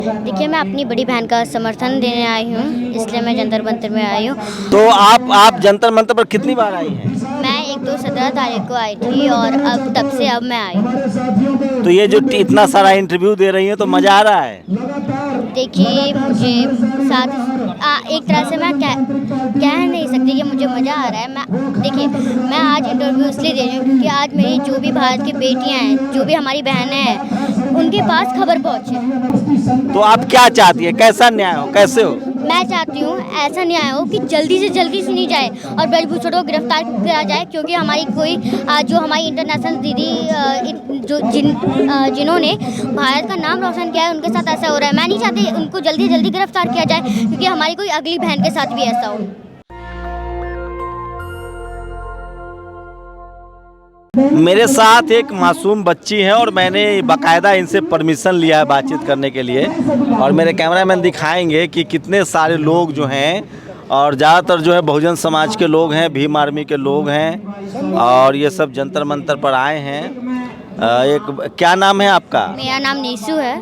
देखिए, मैं अपनी बड़ी बहन का समर्थन देने आई हूँ, इसलिए मैं जंतर मंतर में आई हूँ। तो आप जंतर मंतर पर कितनी बार आई हैं? मैं 17 तारीख को आई थी और अब तब से अब मैं आई हूँ। तो ये जो इतना सारा इंटरव्यू दे रही हैं तो मज़ा आ रहा है? देखिए, मुझे एक तरह से मैं कह नहीं सकती कि मुझे मज़ा आ रहा है। मैं आज इंटरव्यू इसलिए दे रही हूँ क्योंकि आज मेरी जो भी भारत की बेटियाँ हैं, जो भी हमारी बहनें हैं, उनके पास खबर पहुँचे। तो आप क्या चाहती है, कैसा न्याय हो, कैसे हो? मैं चाहती हूँ ऐसा न्याय हो कि जल्दी से जल्दी सुनी जाए और ब्रजभूषण को गिरफ्तार किया जाए, क्योंकि हमारी जो हमारी इंटरनेशनल दीदी जिन्होंने भारत का नाम रोशन किया है, उनके साथ ऐसा हो रहा है। मैं नहीं चाहती उनको जल्दी से जल्दी गिरफ्तार किया जाए, क्योंकि हमारी कोई अगली बहन के साथ भी ऐसा हो। मेरे साथ एक मासूम बच्ची है और मैंने बाकायदा इनसे परमिशन लिया है बातचीत करने के लिए, और मेरे कैमरामैन दिखाएंगे कि कितने सारे लोग जो हैं, और ज़्यादातर जो है बहुजन समाज के लोग हैं, भीम आर्मी के लोग हैं, और ये सब जंतर मंतर पर आए हैं। क्या नाम है आपका? मेरा नाम नीसू है।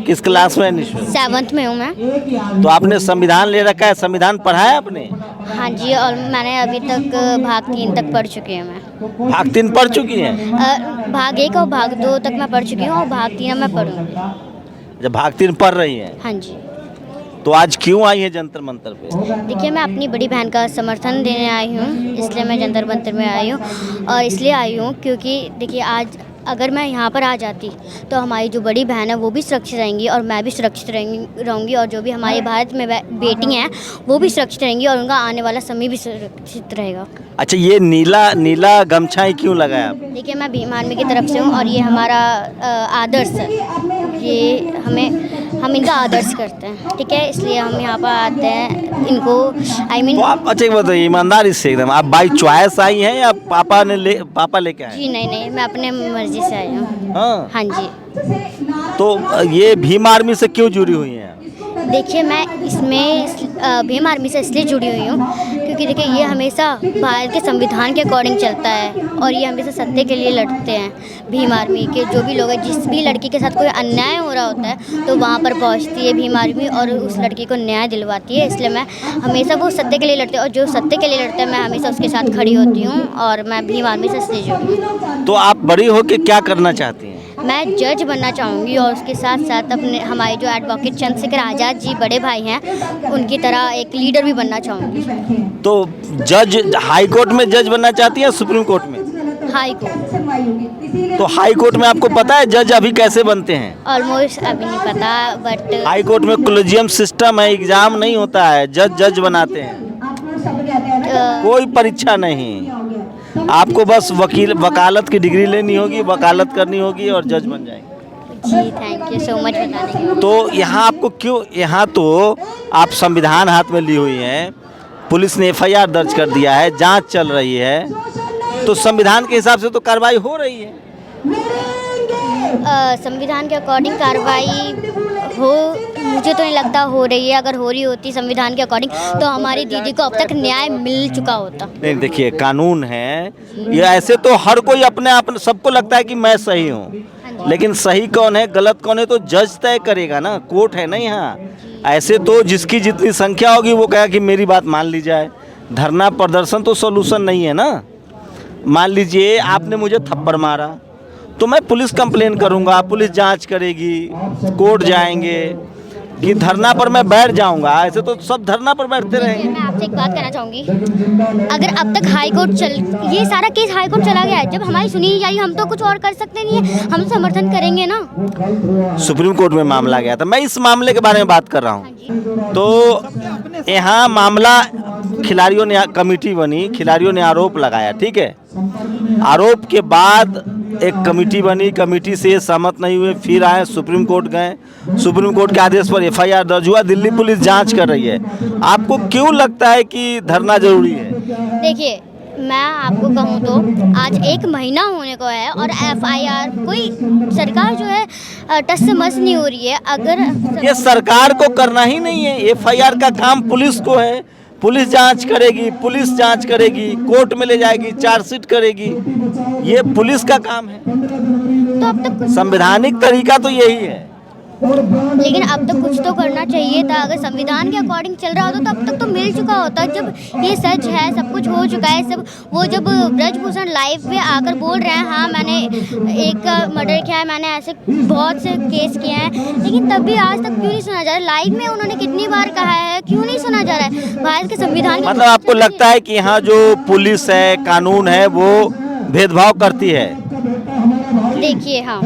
किस क्लास में निशु? 7th में हूँ मैं। तो आपने संविधान ले रखा है, संविधान पढ़ा है आपने? हाँ जी, और मैंने अभी तक भाग 3 तक पढ़ चुकी हूँ मैं। भाग 3 पढ़ चुकी हैं? भाग 1 और भाग 2 तक मैं पढ़ चुकी हूँ और भाग 3 अब मैं पढ़ूँगी। जब भाग 3 पढ़ रही हैं, हाँ जी। तो आज क्यों आई है जंतर मंतर पे? देखिए, मैं अपनी बड़ी बहन का समर्थन देने आई हूँ, इसलिए मैं जंतर मंतर में आई हूँ। और इसलिए आई हूँ क्योंकि देखिए, आज अगर मैं यहाँ पर आ जाती तो हमारी जो बड़ी बहन है वो भी सुरक्षित रहेंगी और मैं भी सुरक्षित रहूँगी, और जो भी हमारे भारत में बेटी हैं वो भी सुरक्षित रहेंगी और उनका आने वाला समय भी सुरक्षित रहेगा। अच्छा, ये नीला गमछा क्यों लगाया आप? देखिए, मैं भीम आर्मी की तरफ से हूँ और ये हमारा आदर्श है। ये हम इनका आदर्श करते हैं, ठीक है, इसलिए हम यहाँ पर आते हैं इनको तो आप अच्छा बताइए ईमानदारी से एकदम, आप बाई चॉइस आई हैं या पापा लेके आए? जी नहीं, मैं अपने मर्जी से आई हूँ। हाँ। हाँ जी। तो ये भीम आर्मी से क्यों जुड़ी हुई हैं? देखिए, मैं इसमें भीम आर्मी से इसलिए जुड़ी हुई हूँ क्योंकि देखिए, ये हमेशा भारत के संविधान के अकॉर्डिंग चलता है और ये हमेशा सत्य के लिए लड़ते हैं। भीम आर्मी के जो भी लोग हैं, जिस भी लड़की के साथ कोई अन्याय हो रहा होता है तो वहाँ पर पहुँचती है भीम आर्मी और उस लड़की को न्याय दिलवाती है। इसलिए मैं हमेशा वो सत्य के लिए लड़ते हैं और जो सत्य के लिए लड़ते हैं मैं हमेशा उसके साथ खड़ी होती हूँ, और मैं भीम आर्मी से इसलिए जुड़ी हूँ। तो आप बड़ी होकर क्या करना चाहती हैं? मैं जज बनना चाहूँगी और उसके साथ साथ अपने हमारे जो एडवोकेट चंद्रशेखर आज़ाद जी बड़े भाई हैं उनकी तरह एक लीडर भी बनना चाहूँगी। तो जज हाई कोर्ट में जज बनना चाहती हैं, सुप्रीम कोर्ट में? High court. तो हाई कोर्ट में आपको पता है जज अभी कैसे बनते हैं? ऑलमोस्ट अभी नहीं पता, बट हाई कोर्ट में कोलेजियम सिस्टम है, एग्जाम नहीं होता है, जज बनाते हैं, कोई परीक्षा नहीं। आपको बस वकालत की डिग्री लेनी होगी, वकालत करनी होगी और जज बन जाएंगे। जी, थैंक यू सो मच बताने के लिए। तो यहाँ आपको क्यों, यहाँ तो आप संविधान हाथ में ली हुई हैं, पुलिस ने FIR दर्ज कर दिया है, जांच चल रही है, तो संविधान के हिसाब से तो कार्रवाई हो रही है। संविधान के अकॉर्डिंग कार्रवाई मुझे तो नहीं लगता हो रही है। अगर हो रही होती संविधान के अकॉर्डिंग तो हमारी दीदी को अब तक न्याय मिल चुका होता। नहीं, देखिए कानून है ये, ऐसे तो हर कोई अपने आप सबको लगता है कि मैं सही हूँ, लेकिन सही कौन है गलत कौन है तो जज तय करेगा ना, कोर्ट है ना यहाँ। ऐसे तो जिसकी जितनी संख्या होगी वो कहेगा कि मेरी बात मान ली जाए। धरना प्रदर्शन तो सोल्यूशन नहीं है ना। मान लीजिए आपने मुझे थप्पड़ मारा तो मैं पुलिस कंप्लेन करूँगा, पुलिस जांच करेगी, कोर्ट जाएंगे, कि धरना पर मैं बैठ जाऊंगा? ऐसे तो सब धरना पर बैठते रहेंगे। मैं आपसे एक बात कहना चाहूँगी, अगर अब तक हाई कोर्ट ये सारा केस हाई कोर्ट चला गया है, जब हमारी सुनी नहीं जा रही, हम तो कुछ और कर सकते नहीं है, हम समर्थन करेंगे ना। सुप्रीम कोर्ट में मामला गया था, मैं इस मामले के बारे में बात कर रहा हूँ। तो यहाँ मामला खिलाड़ियों ने, कमेटी बनी, खिलाड़ियों ने आरोप लगाया, ठीक है। आरोप के बाद एक कमेटी बनी, कमेटी से सहमत नहीं हुए, फिर आए सुप्रीम कोर्ट गए, सुप्रीम कोर्ट के आदेश पर FIR दर्ज हुआ, दिल्ली पुलिस जांच कर रही है। आपको क्यों लगता है कि धरना जरूरी है? देखिए, मैं आपको कहूँ तो आज 1 महीना होने को है और FIR कोई सरकार जो है टस से मस नहीं हो रही है। अगर ये सरकार को करना ही नहीं है, FIR का काम पुलिस को है, पुलिस जांच करेगी, कोर्ट में ले जाएगी, चार्जशीट करेगी, ये पुलिस का काम है। तो अब तक संवैधानिक तरीका तो यही है। लेकिन अब तक कुछ तो करना चाहिए था। अगर संविधान के अकॉर्डिंग चल रहा होता तो अब तक तो मिल चुका होता। जब ये सच है, सब कुछ हो चुका है, सब वो जब ब्रजभूषण लाइव पे आकर बोल रहे हैं हाँ मैंने एक का मर्डर किया है, मैंने ऐसे बहुत से केस किए हैं, लेकिन तब भी आज तक क्यों नहीं सुना जा रहा है? लाइव में उन्होंने कितनी बार कहा है, क्यों नहीं सुना जा रहा है? भारत के संविधान के मतलब आपको लगता है कि यहाँ जो पुलिस है, कानून है, वो भेदभाव करती है? देखिए हाँ,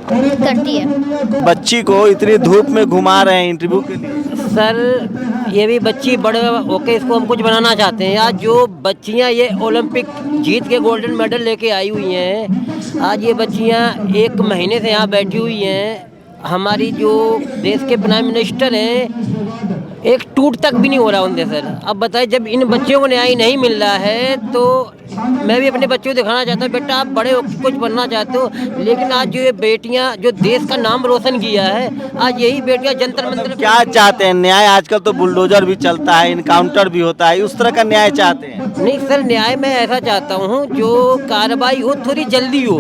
करती है। बच्ची को इतनी धूप में घुमा रहे हैं इंटरव्यू के लिए। सर ये भी बच्ची बड़े होके इसको हम कुछ बनाना चाहते हैं। आज जो बच्चियां ये ओलंपिक जीत के गोल्डन मेडल लेके आई हुई हैं, आज ये बच्चियां 1 महीने से यहाँ बैठी हुई हैं। हमारी जो देश के प्राइम मिनिस्टर हैं, एक टूट तक भी नहीं हो रहा उनसे सर। अब बताइए, जब इन बच्चों को न्याय नहीं मिल रहा है तो मैं भी अपने बच्चों को दिखाना चाहता हूँ, बेटा आप बड़े होकर कुछ बनना चाहते हो, लेकिन आज जो ये बेटियां जो देश का नाम रोशन किया है, आज यही बेटियां जंतर मंतर। क्या चाहते हैं न्याय? आजकल तो बुलडोजर भी चलता है, इनकाउंटर भी होता है, उस तरह का न्याय चाहते हैं? नहीं सर, न्याय मैं ऐसा चाहता हूँ जो कार्रवाई हो थोड़ी जल्दी हो।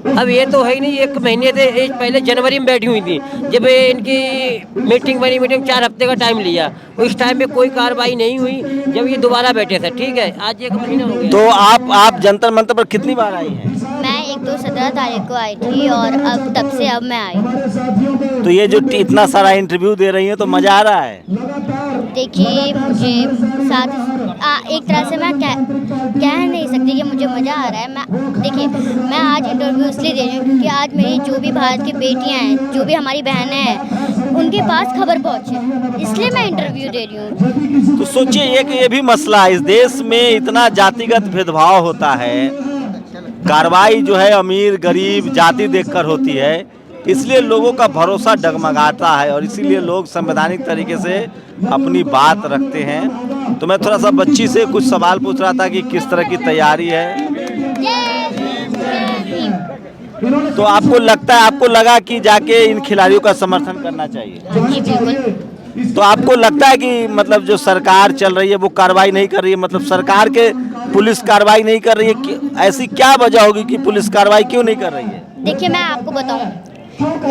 अब ये तो है ही नहीं, 1 महीने से पहले जनवरी में बैठी हुई थी, जब इनकी मीटिंग बनी, मीटिंग 4 हफ्ते का टाइम लिया, उस टाइम में कोई कार्रवाई नहीं हुई। जब ये दोबारा बैठे थे, ठीक है, आज 1 महीना हो गया। तो आप जंतर मंतर पर कितनी बार आई हैं? मैं 1-2-17 तारीख को आई थी और अब तब से अब मैं आई। तो ये जो इतना सारा इंटरव्यू दे रही हैं तो मजा आ रहा है? देखिए मुझे एक तरह से मैं कह नहीं सकती कि मुझे मज़ा आ रहा है। मैं आज इंटरव्यू इसलिए दे रही हूँ क्योंकि आज मेरी जो भी भारत की बेटियाँ हैं, जो भी हमारी बहनें हैं, उनके पास खबर पहुँचे, इसलिए मैं इंटरव्यू दे रही हूँ। तो सोचिए ये भी मसला है, इस देश में इतना जातिगत भेदभाव होता है, कार्रवाई जो है अमीर गरीब जाति देखकर होती है, इसलिए लोगों का भरोसा डगमगाता है और इसीलिए लोग संवैधानिक तरीके से अपनी बात रखते हैं। तो मैं थोड़ा सा बच्ची से कुछ सवाल पूछ रहा था कि किस तरह की तैयारी है। तो आपको लगा कि जाके इन खिलाड़ियों का समर्थन करना चाहिए? जी बिल्कुल। तो आपको लगता है कि मतलब जो सरकार चल रही है वो कार्रवाई नहीं कर रही है, मतलब सरकार के पुलिस कार्रवाई नहीं कर रही है, ऐसी क्या वजह होगी कि पुलिस कार्रवाई क्यों नहीं कर रही है? देखिए मैं आपको बताऊं,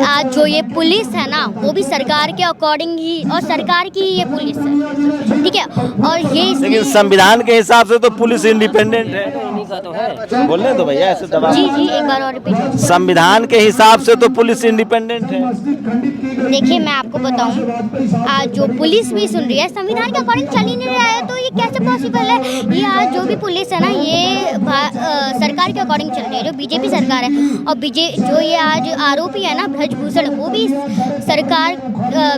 आज जो ये पुलिस है ना, वो भी सरकार के अकॉर्डिंग ही, और सरकार की ये पुलिस है, ठीक है। और ये लेकिन संविधान के हिसाब से तो पुलिस इंडिपेंडेंट है। तो है बोलने दो भैया, ऐसे दबा। जी एक बार और रिपीट। संविधान के हिसाब से तो पुलिस इंडिपेंडेंट है। देखिए मैं आपको बताऊं, आज जो पुलिस भी सुन रही है, संविधान के अकॉर्डिंग चल ही नहीं रहा है, तो ये कैसे पॉसिबल है? ये आज जो भी पुलिस है ना, ये सरकार के अकॉर्डिंग चल रही है, जो बीजेपी सरकार है। और जो ये आज आरोपी है ना ब्रजभूषण, वो भी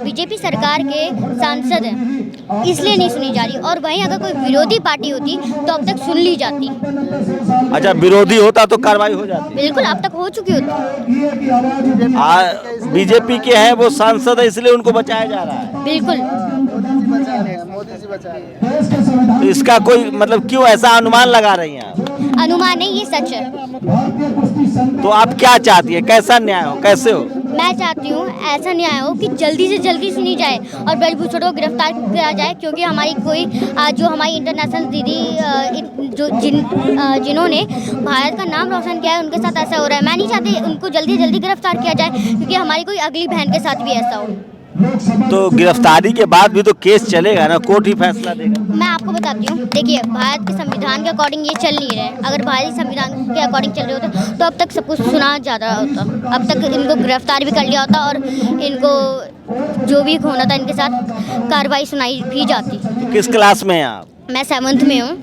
बीजेपी सरकार के सांसद हैं, इसलिए नहीं सुनी जा रही। और वहीं अगर कोई विरोधी पार्टी होती तो अब तक सुन ली जाती। अच्छा, विरोधी होता तो कार्रवाई हो जाती? बिल्कुल, अब तक हो चुकी होती। बीजेपी के हैं वो सांसद है, इसलिए उनको बचाया जा रहा है। बिल्कुल। तो इसका कोई मतलब क्यों ऐसा अनुमान लगा रही हैं आप? अनुमान नहीं, ये सच है। तो आप क्या चाहती है, कैसा न्याय हो, कैसे हो? मैं चाहती हूँ ऐसा न्याय हो कि जल्दी से जल्दी सुनी जाए और ब्रजभूषण को गिरफ्तार किया जाए, क्योंकि हमारी जो हमारी इंटरनेशनल दीदी जिन्होंने भारत का नाम रोशन किया है, उनके साथ ऐसा हो रहा है। मैं नहीं चाहती उनको जल्दी से जल्दी गिरफ्तार किया जाए, क्योंकि हमारी कोई अगली बहन के साथ भी ऐसा हो। तो गिरफ्तारी के बाद भी तो केस चलेगा ना, कोर्ट ही फैसला देगा। मैं आपको बताती हूँ, देखिए भारत के संविधान के अकॉर्डिंग ये चल नहीं रहे। अगर भारतीय संविधान के अकॉर्डिंग चल रहे होते तो अब तक सब कुछ सुना ज़्यादा होता, अब तक इनको गिरफ्तार भी कर लिया होता और इनको जो भी होना था इनके साथ कार्रवाई सुनाई भी जाती। किस क्लास में हैं आप? मैं 7th में हूँ।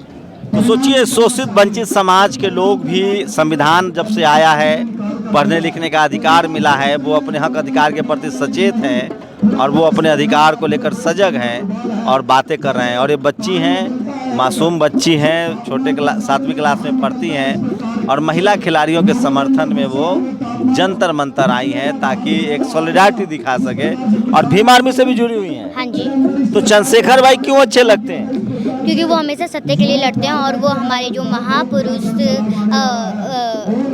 तो सोचिए, शोषित वंचित समाज के लोग भी संविधान जब से आया है, पढ़ने लिखने का अधिकार मिला है, वो अपने हक अधिकार के प्रति सचेत हैं और वो अपने अधिकार को लेकर सजग हैं और बातें कर रहे हैं। और ये बच्ची हैं, मासूम बच्ची हैं, छोटे 7वीं क्लास में पढ़ती हैं और महिला खिलाड़ियों के समर्थन में वो जंतर मंतर आई हैं ताकि एक सॉलिडारिटी दिखा सके, और भीम आर्मी से भी जुड़ी हुई हैं। हाँ जी। तो चंद्रशेखर भाई क्यों अच्छे लगते हैं? क्योंकि वो हमेशा सत्य के लिए लड़ते हैं और वो हमारे जो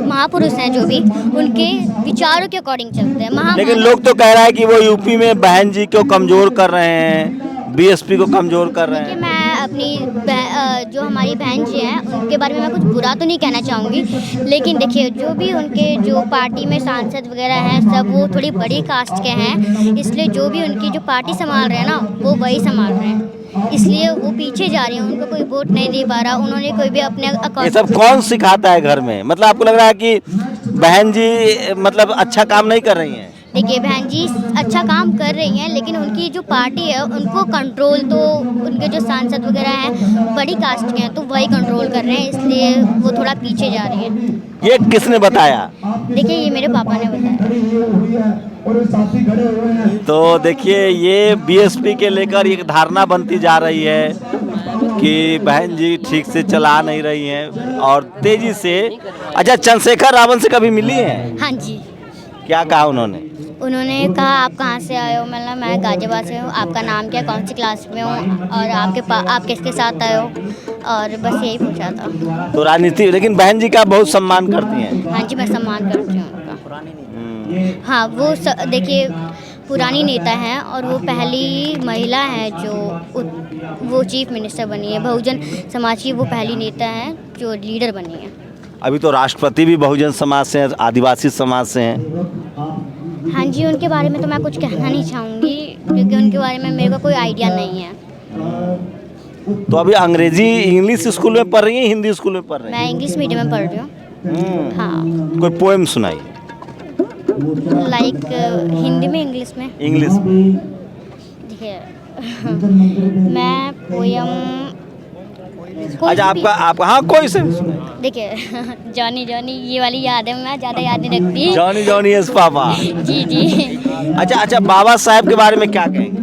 महापुरुष हैं, जो भी उनके विचारों के अकॉर्डिंग चलते हैं। लेकिन लोग तो कह रहा है कि वो यूपी में बहन जी को कमजोर कर रहे हैं, बीएसपी को कमज़ोर कर रहे कि हैं। मैं अपनी जो हमारी बहन जी हैं उनके बारे में मैं कुछ बुरा तो नहीं कहना चाहूँगी, लेकिन देखिए जो भी उनके जो पार्टी में सांसद वगैरह हैं सब वो थोड़ी बड़ी कास्ट के हैं, इसलिए जो भी उनकी जो पार्टी संभाल रहे हैं ना वो वही संभाल रहे हैं, इसलिए वो पीछे जा रही हैं, उनको कोई वोट नहीं दे पा रहा, उन्होंने कोई भी अपने ये अकाउंट। सब कौन सिखाता है घर में? मतलब आपको लग रहा है कि बहन जी मतलब अच्छा काम नहीं कर रही हैं? देखिए बहन जी अच्छा काम कर रही हैं, लेकिन उनकी जो पार्टी है उनको कंट्रोल तो उनके जो सांसद वगैरह हैं बड़ी कास्ट के हैं तो वही कंट्रोल कर रहे हैं, इसलिए वो थोड़ा पीछे जा रही हैं। ये किसने बताया? देखिए ये मेरे पापा ने बताया। तो देखिए ये बीएसपी के लेकर एक धारणा बनती जा रही है कि बहन जी ठीक से चला नहीं रही हैं और तेजी से। अच्छा, चंद्रशेखर रावत से कभी मिली हैं? हाँ जी, क्या कहा उन्होंने? उन्होंने कहा आप कहाँ से आए हो, मतलब मैं गाजियाबाद से हूँ, आपका नाम क्या, कौन सी क्लास में हो और आप किसके साथ आए हो, और बस यही पूछा था। तो राजनीति, लेकिन बहन जी का बहुत सम्मान करती हैं। हाँ जी, मैं सम्मान करती हूँ उनका। हाँ वो देखिए पुरानी नेता हैं और वो पहली महिला है जो वो चीफ मिनिस्टर बनी है, बहुजन समाज की वो पहली नेता हैं जो लीडर बनी है। अभी तो राष्ट्रपति भी बहुजन समाज से हैं, आदिवासी समाज से हैं। हाँ जी, उनके बारे में तो मैं कुछ कहना नहीं चाहूँगी क्योंकि उनके बारे में मेरे को कोई आइडिया नहीं है। तो अभी अंग्रेजी इंग्लिश स्कूल में पढ़ रही हैं, हिंदी स्कूल में पढ़ रही हैं? मैं इंग्लिश मीडियम में पढ़ रही हूँ। हाँ। कोई पोएम सुनाई? लाइक हिंदी में, इंग्लिश में? इंग्लिश में। देखिए मैं पोयम अच्छा आपका हाँ कोई से भी सुनाई। देखिए जॉनी जॉनी ये वाली याद है, मैं ज़्यादा याद नहीं रखती। Johnny Johnny yes papa. जी जी। अच्छा, बाबा साहब के बारे में क्या कहेंगे?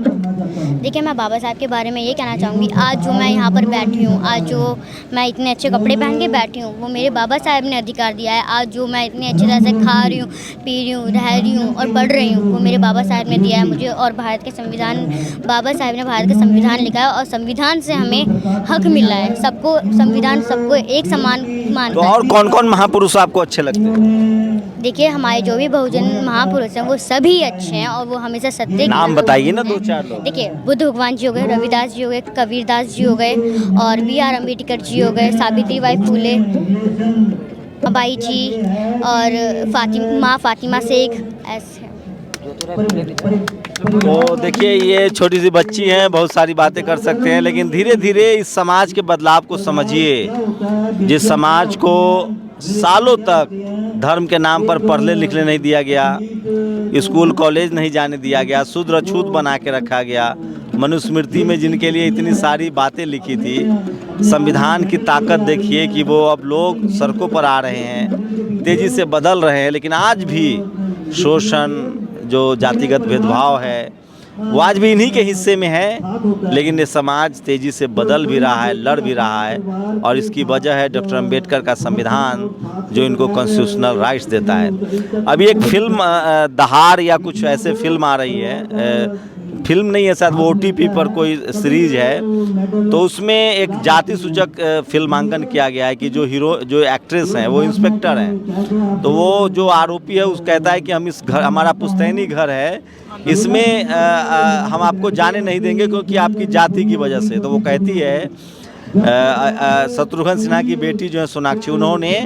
देखिए मैं बाबा साहब के बारे में ये कहना चाहूँगी, आज जो मैं यहाँ पर बैठी हूँ, आज जो मैं इतने अच्छे कपड़े पहन के बैठी हूँ वो मेरे बाबा साहब ने अधिकार दिया है। आज जो मैं इतनी अच्छी तरह से खा रही हूँ, पी रही हूँ, रह रही हूँ और पढ़ रही हूँ वो मेरे बाबा साहब ने दिया है मुझे। और भारत के संविधान, बाबा साहब ने भारत का संविधान लिखा है और संविधान से हमें हक मिला है, सबको संविधान सबको एक समान मानता तो है। और कौन कौन महापुरुष आपको अच्छे लगते हैं? देखिए हमारे जो भी बहुजन महापुरुष हैं वो सभी अच्छे हैं और वो हमेशा सत्य की नाम तरफ बताइए ना हैं। 2-4 लोग। देखिए बुद्ध भगवान जी हो गए, रविदास जी हो गए, कबीरदास जी हो गए और BR अम्बेडकर जी हो गए, सावित्रीबाई फूले बाई जी और माँ फातिमा शेख, ऐसे। तो देखिए ये छोटी सी बच्ची हैं, बहुत सारी बातें कर सकते हैं, लेकिन धीरे धीरे इस समाज के बदलाव को समझिए, जिस समाज को सालों तक धर्म के नाम पर पढ़ने लिखने नहीं दिया गया, स्कूल कॉलेज नहीं जाने दिया गया, शूद्र अछूत बना के रखा गया, मनुस्मृति में जिनके लिए इतनी सारी बातें लिखी थी, संविधान की ताकत देखिए कि वो अब लोग सड़कों पर आ रहे हैं, तेज़ी से बदल रहे हैं, लेकिन आज भी शोषण, जो जातिगत भेदभाव है वो आज भी इन्हीं के हिस्से में है। लेकिन ये समाज तेज़ी से बदल भी रहा है, लड़ भी रहा है और इसकी वजह है डॉक्टर अंबेडकर का संविधान जो इनको कॉन्स्टिट्यूशनल राइट्स देता है। अभी एक फिल्म दहाड़ या कुछ ऐसे फिल्म आ रही है, फिल्म नहीं है शायद, वो OTP पर कोई सीरीज है, तो उसमें एक जाति सूचक फिल्मांकन किया गया है कि जो हीरो, जो एक्ट्रेस हैं वो इंस्पेक्टर हैं, तो वो जो आरोपी है उस कहता है कि हम इस घर, हमारा पुश्तैनी घर है, इसमें हम आपको जाने नहीं देंगे क्योंकि आपकी जाति की वजह से। तो वो कहती है, शत्रुघ्न सिन्हा की बेटी जो है सोनाक्षी, उन्होंने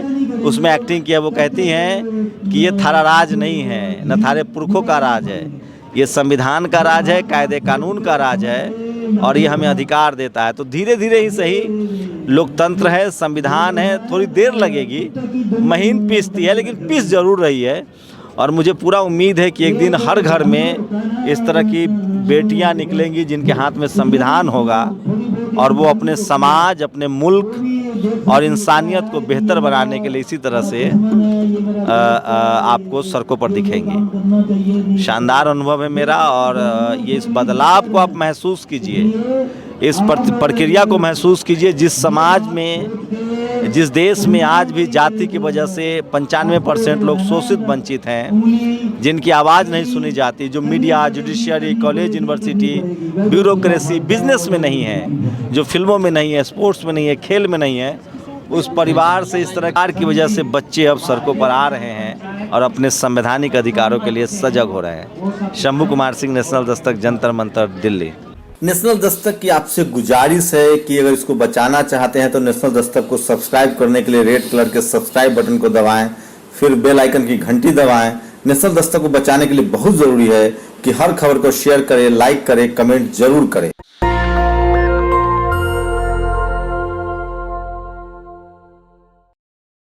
उसमें एक्टिंग किया, वो कहती हैं कि ये थारा राज नहीं है, न थारे पुरखों का राज है, ये संविधान का राज है, कायदे कानून का राज है और ये हमें अधिकार देता है। तो धीरे धीरे ही सही, लोकतंत्र है, संविधान है, थोड़ी देर लगेगी, महीन पीसती है लेकिन पीस जरूर रही है। और मुझे पूरा उम्मीद है कि एक दिन हर घर में इस तरह की बेटियां निकलेंगी जिनके हाथ में संविधान होगा और वो अपने समाज, अपने मुल्क और इंसानियत को बेहतर बनाने के लिए इसी तरह से आपको सड़कों पर दिखेंगे। शानदार अनुभव है मेरा और ये इस बदलाव को आप महसूस कीजिए, इस प्रक्रिया को महसूस कीजिए जिस समाज में, जिस देश में आज भी जाति की वजह से 95% लोग शोषित वंचित हैं, जिनकी आवाज़ नहीं सुनी जाती, जो media, judiciary, college, university, bureaucracy, business में नहीं है, जो फिल्मों में नहीं है, स्पोर्ट्स में नहीं है, खेल में नहीं है, उस परिवार से, इस तरह की वजह से बच्चे अब सड़कों पर आ रहे हैं और अपने संवैधानिक अधिकारों के लिए सजग हो रहे हैं। शंभू कुमार सिंह, नेशनल दस्तक, जंतर मंतर, दिल्ली। नेशनल दस्तक की आपसे गुजारिश है कि अगर इसको बचाना चाहते हैं तो नेशनल दस्तक को सब्सक्राइब करने के लिए रेड कलर के सब्सक्राइब बटन को दबाएं, फिर बेल आइकन की घंटी दबाएं। नेशनल दस्तक को बचाने के लिए बहुत ज़रूरी है कि हर खबर को शेयर करें, लाइक करें, कमेंट जरूर करें।